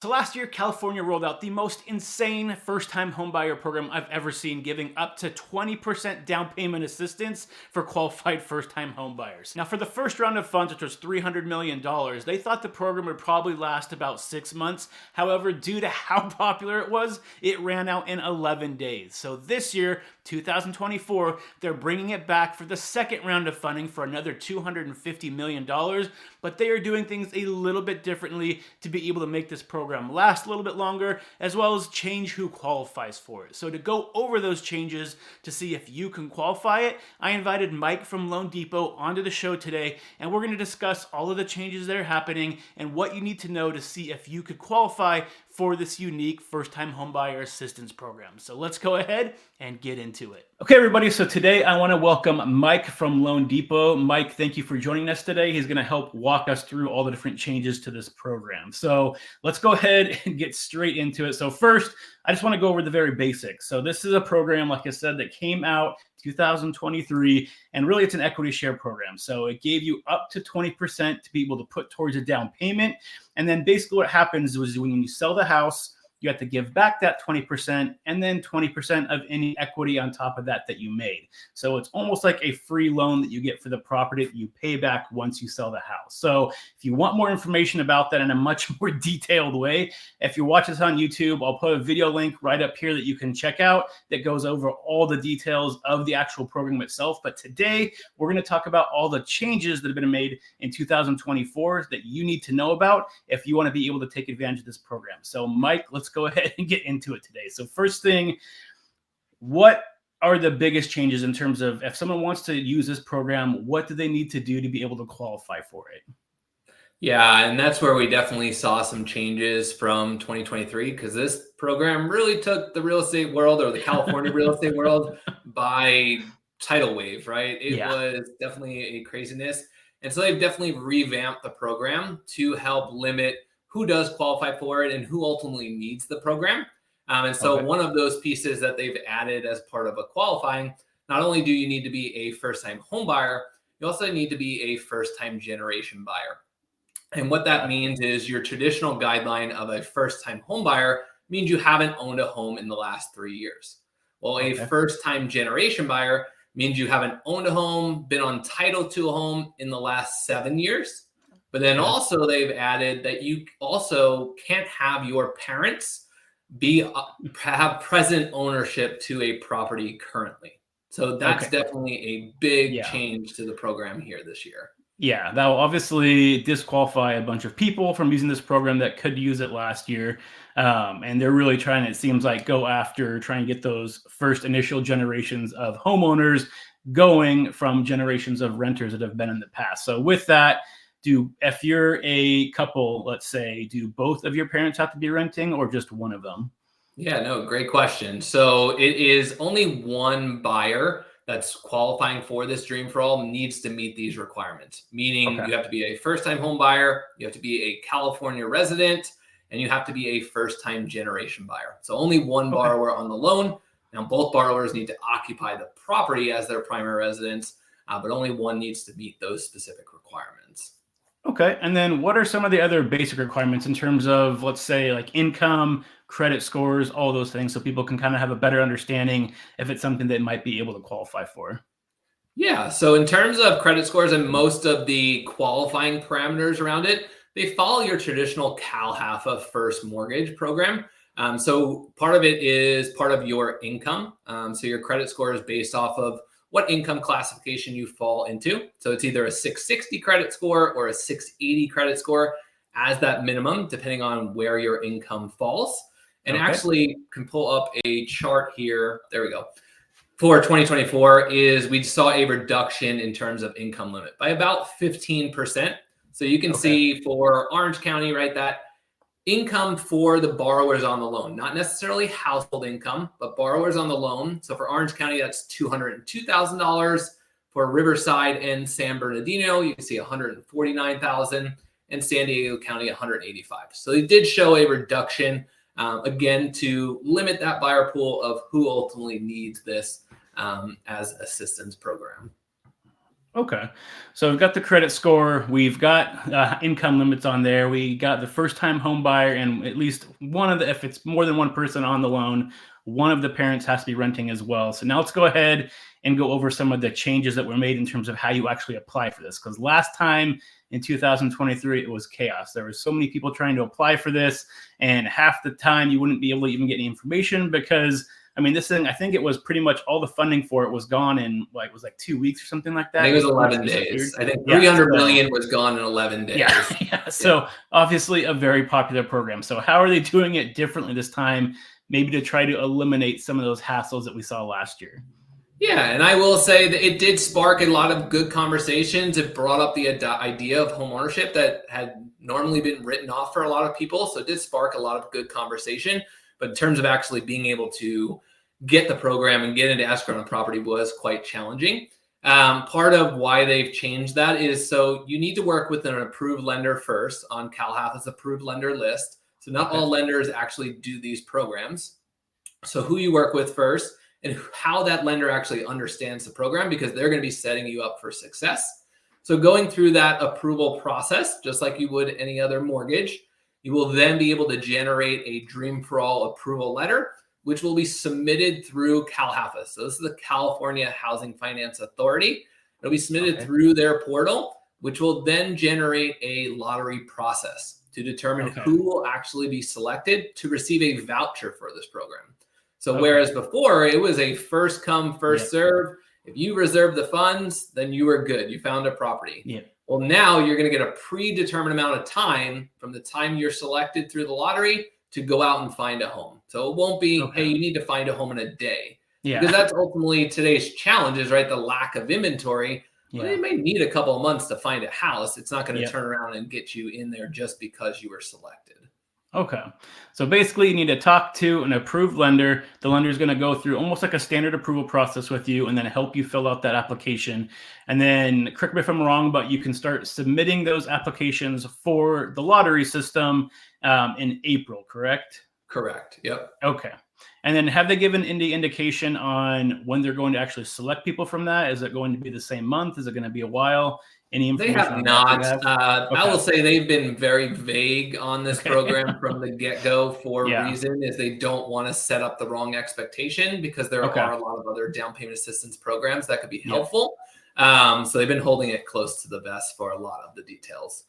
So last year, California rolled out the most insane first-time homebuyer program I've ever seen, giving up to 20% down payment assistance for qualified first-time homebuyers. Now, for the first round of funds, which was $300 million, they thought the program would probably last about 6 months. However, due to how popular it was, it ran out in 11 days. So this year, 2024, they're bringing it back for the second round of funding for another $250 million, but they are doing things a little bit differently to be able to make this program last a little bit longer, as well as change who qualifies for it. So to go over those changes to see if you can qualify it, I invited Mike from Loan Depot onto the show today, and we're going to discuss all of the changes that are happening and what you need to know to see if you could qualify for this unique first-time homebuyer assistance program. So let's go ahead and get into it. Okay, everybody. So today I want to welcome Mike from Loan Depot. Mike, thank you for joining us today. He's going to help walk us through all the different changes to this program. So let's go ahead and get straight into it. So first, I just want to go over the very basics. So this is a program, like I said, that came out 2023, and really it's an equity share program. So it gave you up to 20% to be able to put towards a down payment. And then basically what happens is when you sell the house, you have to give back that 20% and then 20% of any equity on top of that you made. So it's almost like a free loan that you get for the property that you pay back once you sell the house. So if you want more information about that in a much more detailed way, if you watch this on YouTube, I'll put a video link right up here that you can check out that goes over all the details of the actual program itself. But today we're going to talk about all the changes that have been made in 2024 that you need to know about if you want to be able to take advantage of this program. So Mike, let's go ahead and get into it today. So first thing, what are the biggest changes in terms of if someone wants to use this program, what do they need to do to be able to qualify for it? Yeah, and that's where we definitely saw some changes from 2023 because this program really took the real estate world or the California real estate world by tidal wave, right? It was definitely a craziness. And so they've definitely revamped the program to help limit who does qualify for it and who ultimately needs the program. And so one of those pieces that they've added as part of a qualifying, not only do you need to be a first-time home buyer, you also need to be a first-time generation buyer. And what that means is your traditional guideline of a first-time home buyer means you haven't owned a home in the last 3 years. Well, a first-time generation buyer means you haven't owned a home, been on title to a home in the last 7 years. But then also they've added that you also can't have your parents have present ownership to a property currently. So that's definitely a big change to the program here this year. Yeah, that will obviously disqualify a bunch of people from using this program that could use it last year. And they're really trying, it seems like, go after trying to get those first initial generations of homeowners going from generations of renters that have been in the past. So with that, if you're a couple, let's say, do both of your parents have to be renting or just one of them? Yeah, no, great question. So it is only one buyer that's qualifying for this Dream for All needs to meet these requirements, meaning you have to be a first-time home buyer, you have to be a California resident, and you have to be a first-time generation buyer. So only one borrower on the loan. Now, both borrowers need to occupy the property as their primary residence, but only one needs to meet those specific requirements. Okay. And then what are some of the other basic requirements in terms of, let's say, like income, credit scores, all those things, so people can kind of have a better understanding if it's something they might be able to qualify for? Yeah. So in terms of credit scores and most of the qualifying parameters around it, they follow your traditional CalHFA first mortgage program. So part of it is part of your income. So your credit score is based off of what income classification you fall into. So it's either a 660 credit score or a 680 credit score as that minimum, depending on where your income falls. And actually can pull up a chart here. There we go. For 2024 is we saw a reduction in terms of income limit by about 15%. So you can see for Orange County, right, that income for the borrowers on the loan, not necessarily household income, but borrowers on the loan. So for Orange County, that's $202,000. For Riverside and San Bernardino, you can see $149,000, and San Diego County, $185,000. So they did show a reduction, again, to limit that buyer pool of who ultimately needs this as assistance program. Okay. So we've got the credit score, we've got income limits on there, we got the first time home buyer, and at least one of the, if it's more than one person on the loan, one of the parents has to be renting as well. So now let's go ahead and go over some of the changes that were made in terms of how you actually apply for this. Because last time in 2023, it was chaos. There were so many people trying to apply for this, and half the time you wouldn't be able to even get any information because I mean, this thing, I think it was pretty much all the funding for it was gone in like, was like 2 weeks or something like I that. think it was It pretty much 11 disappeared. days. I think Yeah. 300 So, million was gone in 11 days. yeah. Yeah. So obviously a very popular program. So how are they doing it differently this time? Maybe to try to eliminate some of those hassles that we saw last year. Yeah, and I will say that it did spark a lot of good conversations. It brought up the idea of home ownership that had normally been written off for a lot of people. So it did spark a lot of good conversation. But in terms of actually being able to get the program and get into escrow on a property was quite challenging. Part of why they've changed that is so you need to work with an approved lender first on CalHFA's approved lender list. So not all lenders actually do these programs. So who you work with first and how that lender actually understands the program, because they're going to be setting you up for success. So going through that approval process, just like you would any other mortgage, you will then be able to generate a Dream for All approval letter, which will be submitted through CalHFA. So this is the California Housing Finance Authority. It'll be submitted through their portal, which will then generate a lottery process to determine who will actually be selected to receive a voucher for this program. So whereas before it was a first come, first serve, if you reserved the funds, then you were good. You found a property. Well, now you're going to get a predetermined amount of time from the time you're selected through the lottery to go out and find a home. So it won't be, hey, you need to find a home in a day. Because that's ultimately today's challenge is, right, the lack of inventory. Well, you may need a couple of months to find a house. It's not going to turn around and get you in there just because you were selected. Okay. So basically you need to talk to an approved lender. The lender is going to go through almost like a standard approval process with you and then help you fill out that application. And then correct me if I'm wrong, but you can start submitting those applications for the lottery system in April, correct? Correct. Yep. Okay. And then have they given any indication on when they're going to actually select people from that? Is it going to be the same month? Is it going to be a while? Any information? They have not. I will say they've been very vague on this program from the get-go for a reason is they don't want to set up the wrong expectation because there are a lot of other down payment assistance programs that could be helpful. So they've been holding it close to the vest for a lot of the details.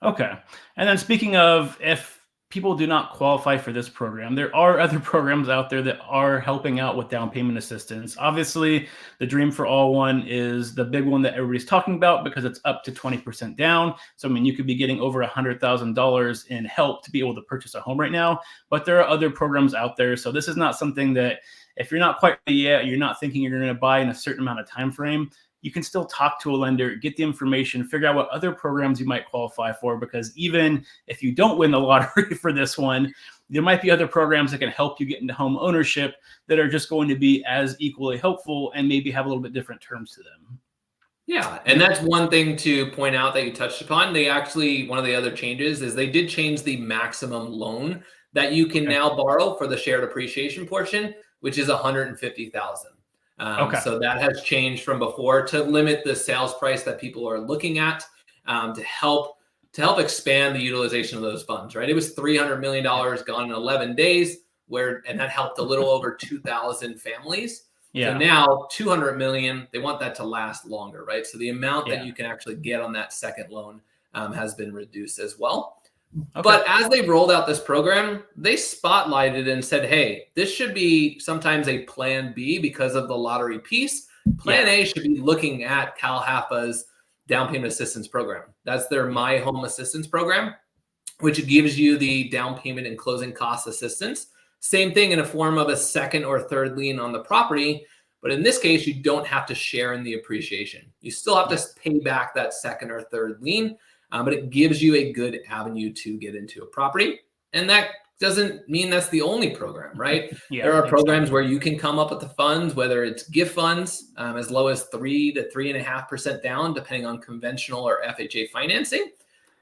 Okay. And then speaking of if people do not qualify for this program, there are other programs out there that are helping out with down payment assistance. Obviously, the Dream for All one is the big one that everybody's talking about because it's up to 20% down. So, I mean, you could be getting over $100,000 in help to be able to purchase a home right now. But there are other programs out there. So this is not something that if you're not quite ready yet, you're not thinking you're going to buy in a certain amount of time frame, you can still talk to a lender, get the information, figure out what other programs you might qualify for, because even if you don't win the lottery for this one, there might be other programs that can help you get into home ownership that are just going to be as equally helpful and maybe have a little bit different terms to them. Yeah, and that's one thing to point out that you touched upon. They actually, one of the other changes is they did change the maximum loan that you can now borrow for the shared appreciation portion, which is $150,000. So that has changed from before to limit the sales price that people are looking at to help expand the utilization of those funds, right? It was $300 million gone in 11 days, and that helped a little over 2,000 families. So now 200 million, they want that to last longer, right? So the amount that you can actually get on that second loan has been reduced as well. But as they rolled out this program, they spotlighted and said, hey, this should be sometimes a plan B because of the lottery piece. Plan A should be looking at CalHFA's down payment assistance program. That's their My Home Assistance program, which gives you the down payment and closing cost assistance. Same thing in a form of a second or third lien on the property. But in this case, you don't have to share in the appreciation. You still have to pay back that second or third lien. But it gives you a good avenue to get into a property. And that doesn't mean that's the only program, right? There are programs where you can come up with the funds, whether it's gift funds, as low as 3 to 3.5% down, depending on conventional or FHA financing.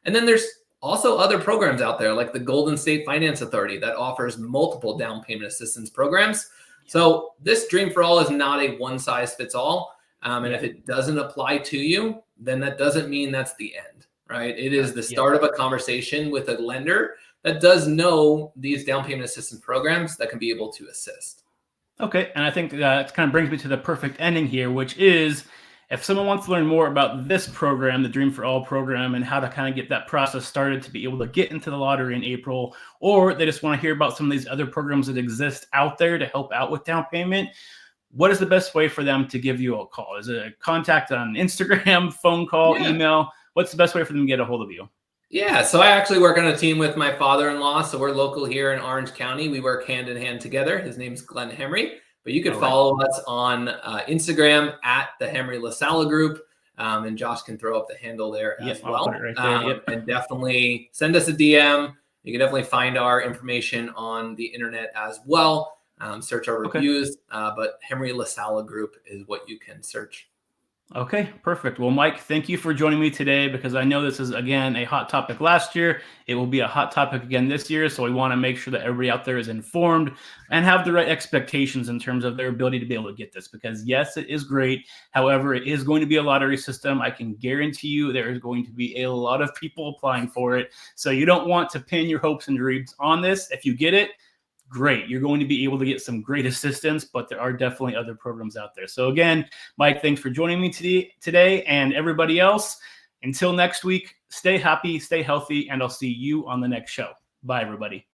And then there's also other programs out there like the Golden State Finance Authority that offers multiple down payment assistance programs. So this Dream for All is not a one size fits all. And if it doesn't apply to you, then that doesn't mean that's the end, right? It is the start of a conversation with a lender that does know these down payment assistance programs that can be able to assist. Okay, and I think that kind of brings me to the perfect ending here, which is if someone wants to learn more about this program, the Dream for All program, and how to kind of get that process started to be able to get into the lottery in April, or they just want to hear about some of these other programs that exist out there to help out with down payment, what is the best way for them to give you a call? Is it a contact on Instagram, phone call, email? What's the best way for them to get a hold of you? Yeah, so I actually work on a team with my father-in-law. So we're local here in Orange County. We work hand in hand together. His name's Glenn Henry. But you can follow us on Instagram at the Mike LaSalla Group. And Josh can throw up the handle there as well. I'll put it right there. And definitely send us a DM. You can definitely find our information on the internet as well. Search our reviews. But Mike LaSalla Group is what you can search. Okay, perfect. Well, Mike, thank you for joining me today because I know this is, again, a hot topic last year. It will be a hot topic again this year. So we want to make sure that everybody out there is informed and have the right expectations in terms of their ability to be able to get this because, yes, it is great. However, it is going to be a lottery system. I can guarantee you there is going to be a lot of people applying for it. So you don't want to pin your hopes and dreams on this. If you get it, great. You're going to be able to get some great assistance, but there are definitely other programs out there. So again, Mike, thanks for joining me today and everybody else. Until next week, stay happy, stay healthy, and I'll see you on the next show. Bye, everybody.